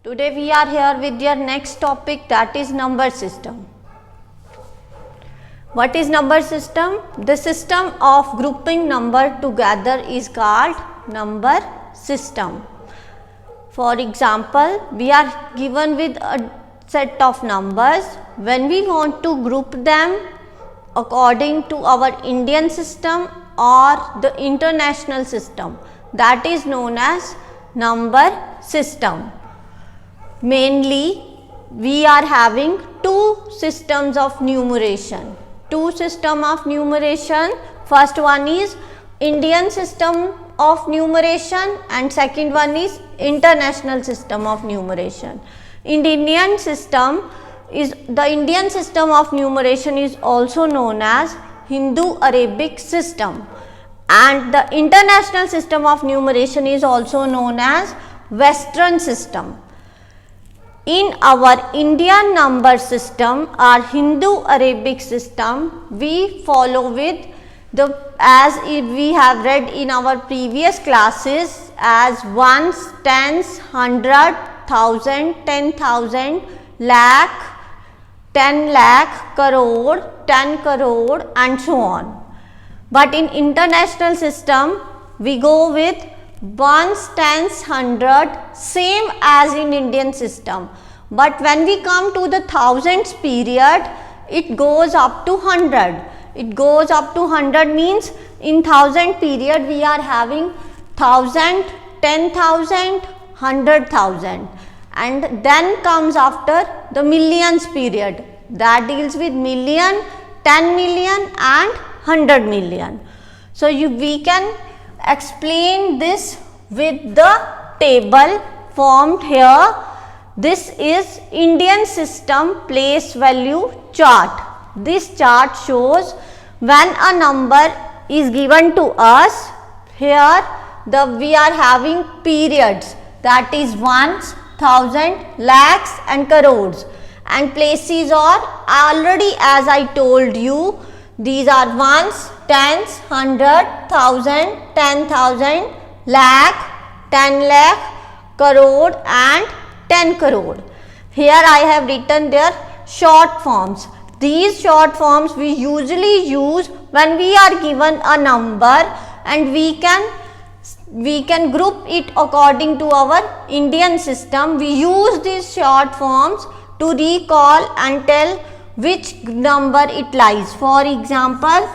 Today we are here with your next topic, that is number system. What is number system? The system of grouping number together is called number system. For example, we are given with a set of numbers. When we want to group them according to our Indian system or the international system, that is known as number system. Mainly we are having two systems of numeration. First one is Indian system of numeration and second one is international system of numeration. In the Indian system of numeration is also known as Hindu-Arabic system, and the international system of numeration is also known as Western system. In our Indian number system or Hindu-Arabic system, we follow with as we have read in our previous classes as ones, tens, 100, 1000, 10,000, lakh, 10 lakh, crore, 10 crore and so on. But in international system, we go with ones, tens, 100, same as in Indian system. But when we come to the thousands period, it goes up to 100. It goes up to 100 means in thousand period we are having 1000, 10,000, 100,000, and then comes after the millions period that deals with million, 10 million and 100 million. So we can explain this with the table formed here. This is Indian system place value chart. This chart shows when a number is given to us. Here we are having periods, that is ones, thousand, lakhs and crores, and places are already, as I told you, these are ones, tens, 100, 1000, 10,000, lakh, 10 lakh, crore and 10 crore. Here I have written their short forms. These short forms we usually use when we are given a number and we can group it according to our Indian system. We use these short forms to recall and tell which number it lies. For example,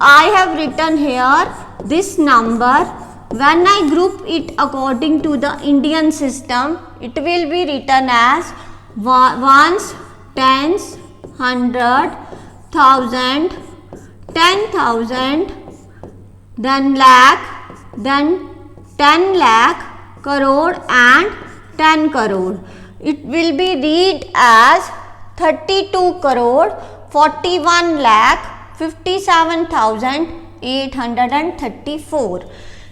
I have written here this number. When I group it according to the Indian system, it will be written as ones, tens, 100, 1000, 10,000, then lakh, then 10 lakh, crore and 10 crore. It will be read as 32 crore, 41 lakh, 57,834.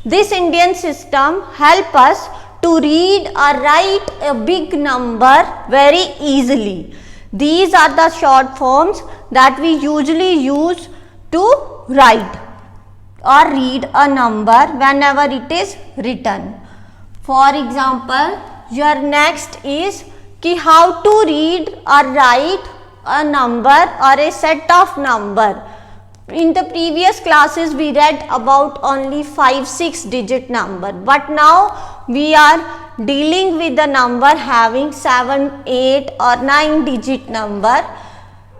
This Indian system help us to read or write a big number very easily. These are the short forms that we usually use to write or read a number whenever it is written. For example, your next is how to read or write a number or a set of number. In the previous classes we read about only 5-6 digit number, but now we are dealing with the number having 7, 8 or 9 digit number.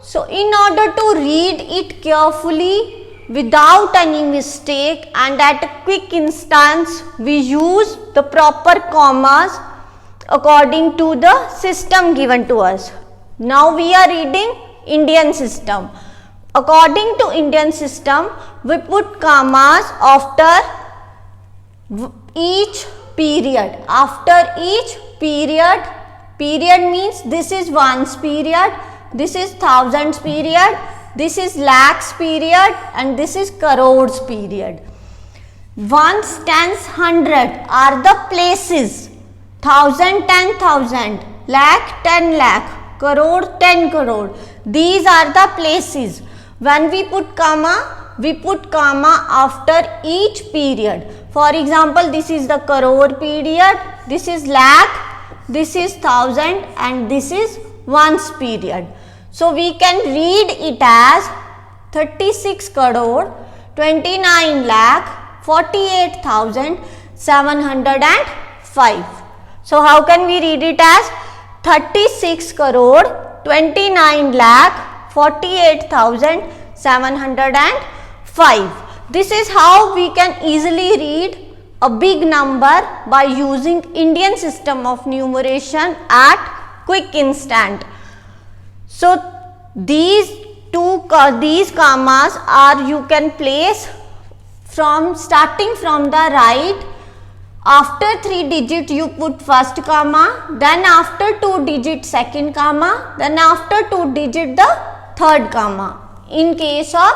So in order to read it carefully without any mistake and at a quick instance, we use the proper commas according to the system given to us. Now we are reading Indian system. According to Indian system, we put commas after each period. After each period, period means this is ones period, this is thousands period, this is lakhs period and this is crores period. Ones, tens, 100 are the places, 1000, 10,000, lakh, 10 lakh, crore, 10 crore. These are the places. When we put comma after each period. For example, this is the crore period, this is lakh, this is thousand and this is ones period. So we can read it as 36 crore 29 lakh 48,705. So how can we read it as 36 crore 29 lakh 48,705. This is how we can easily read a big number by using Indian system of numeration at quick instant. So these commas are you can place from starting from the right. After 3 digit you put first comma, then after 2 digit second comma, then after 2 digit the third comma. In case of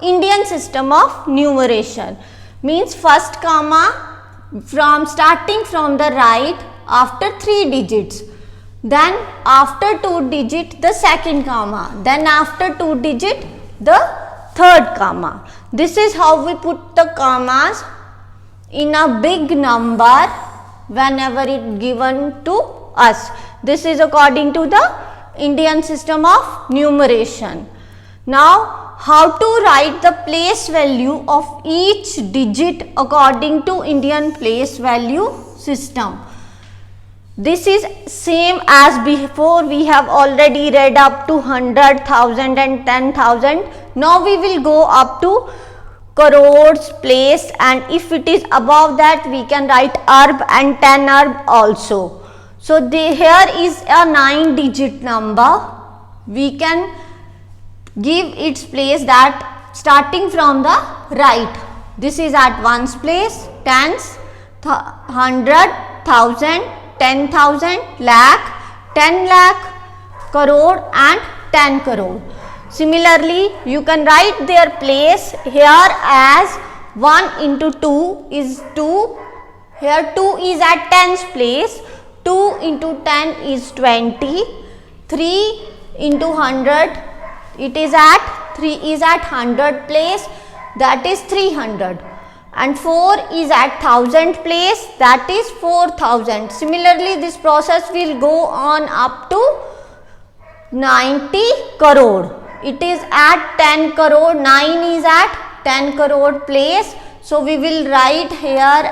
Indian system of numeration, means first comma from starting from the right after 3 digits, then after 2 digit the second comma, then after 2 digit the third comma. This is how we put the commas in a big number whenever it given to us. This is according to the Indian system of numeration. Now how to write the place value of each digit according to Indian place value system. This is same as before. We have already read up to 100,000 and 10,000. Now we will go up to crores, place, and if it is above that we can write arb and 10 arb also. So here is a 9 digit number. We can give its place that starting from the right. This is at ones place, tens, 100, 1000, 10,000, lakh, 10 lakh, crore and 10 crore. Similarly, you can write their place here as 1 into 2 is 2. Here 2 is at tens place. 2 into 10 is 20. 3 into 100 it is at 3 is at 100 place, that is 300. And 4 is at 1000 place, that is 4000. Similarly, this process will go on up to 90 crore. It is at 10 crore, 9 is at 10 crore place. So we will write here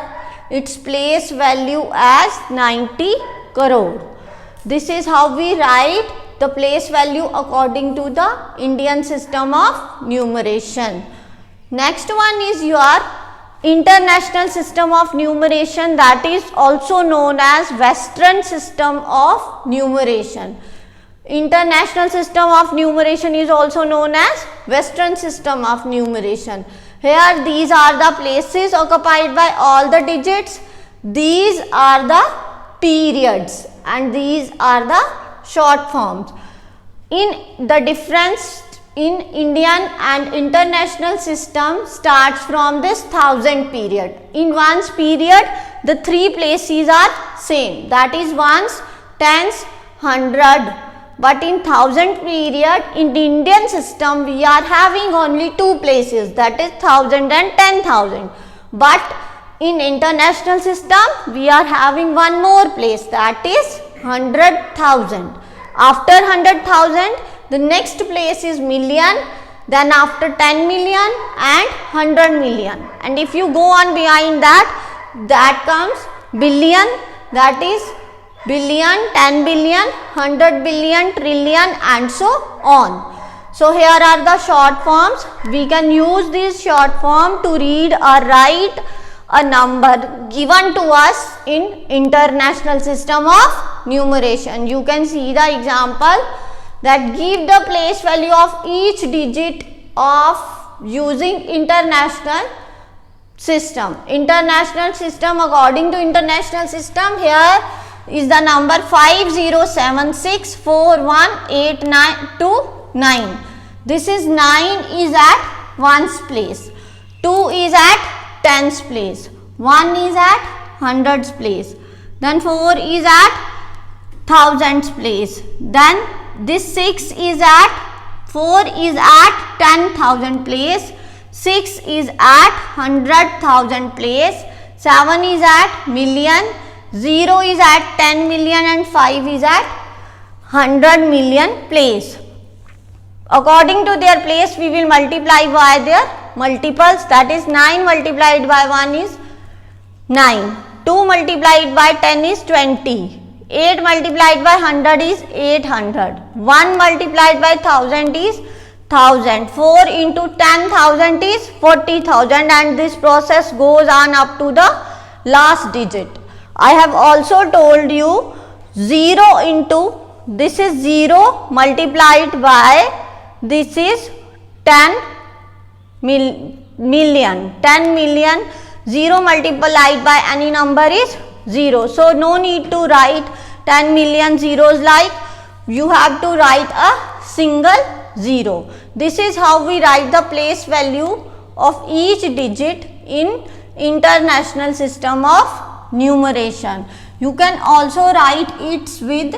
its place value as 90 crore. This is how we write the place value according to the Indian system of numeration. Next one is your international system of numeration, that is also known as Western system of numeration. International system of numeration is also known as Western system of numeration. Here these are the places occupied by all the digits, these are the periods and these are the short forms. In the difference in Indian and international system starts from this 1000 period. In ones period the 3 places are same, that is ones, tens, 100. But in 1000 period in the Indian system we are having only 2 places, that is 1000 and 10,000. But in international system we are having one more place, that is 100,000. After 100,000 the next place is million, then after 10 million and 100 million. And if you go on behind that comes billion, that is billion, 10 billion, 100 billion, trillion and so on. So here are the short forms. We can use this short form to read or write a number given to us in international system of numeration. You can see the example that give the place value of each digit of using international system. International system, according to international system, here is the number 5076418929. This is 9 is at ones place, 2 is at tens place, 1 is at hundreds place, then 4 is at thousands place, then this 6 is at 4 is at 10,000 place, 6 is at 100,000 place, 7 is at million, 0 is at 10 million and 5 is at 100 million place. According to their place, we will multiply by their multiples, that is 9 multiplied by 1 is 9, 2 multiplied by 10 is 20, 8 multiplied by 100 is 800, 1 multiplied by 1000 is 1000, 4 into 10,000 is 40,000, and this process goes on up to the last digit. I have also told you 0 into, this is 0 multiplied by, this is 10 million, 10 million, 0 multiplied by any number is 0. So, no need to write 10 million zeros, like you have to write a single 0. This is how we write the place value of each digit in International System of Numeration. You can also write it with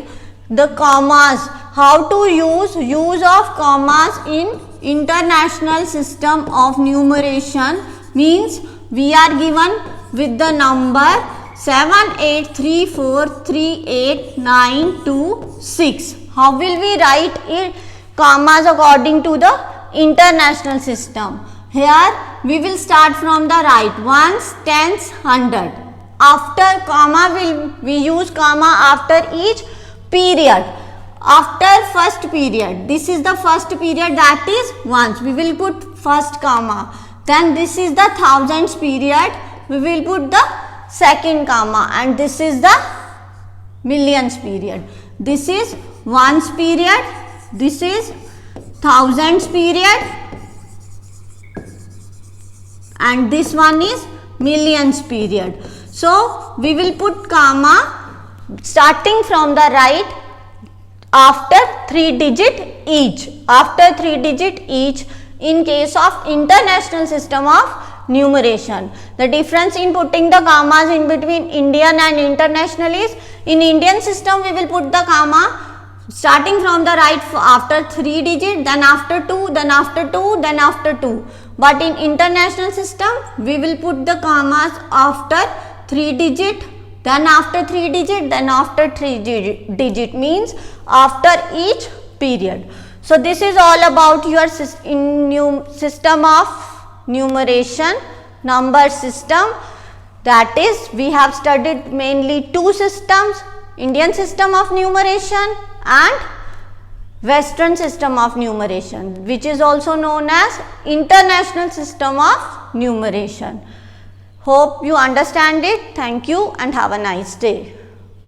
the commas. How to use of commas in International System of Numeration means we are given with the number 7834389226. How will we write it commas according to the international system? Here we will start from the right, ones, tens, hundred. After comma we use comma after each period. After first period, this is the first period, that is ones, we will put first comma. Then this is the thousands period, we will put the second comma, and this is the millions period. This is ones period, this is thousands period, and this one is millions period. So we will put comma starting from the right after 3 digit each, after 3 digit each in case of International System of Numeration. The difference in putting the commas in between Indian and international is, in Indian system we will put the comma starting from the right after 3 digit, then after 2, then after 2, then after 2. But in international system we will put the commas after 3 digit, then after 3 digit, then after 3 digit, means after each period. So this is all about your system of numeration, number system. That is, we have studied mainly 2 systems, Indian system of numeration and Western system of numeration, which is also known as International System of Numeration. Hope you understand it. Thank you and have a nice day.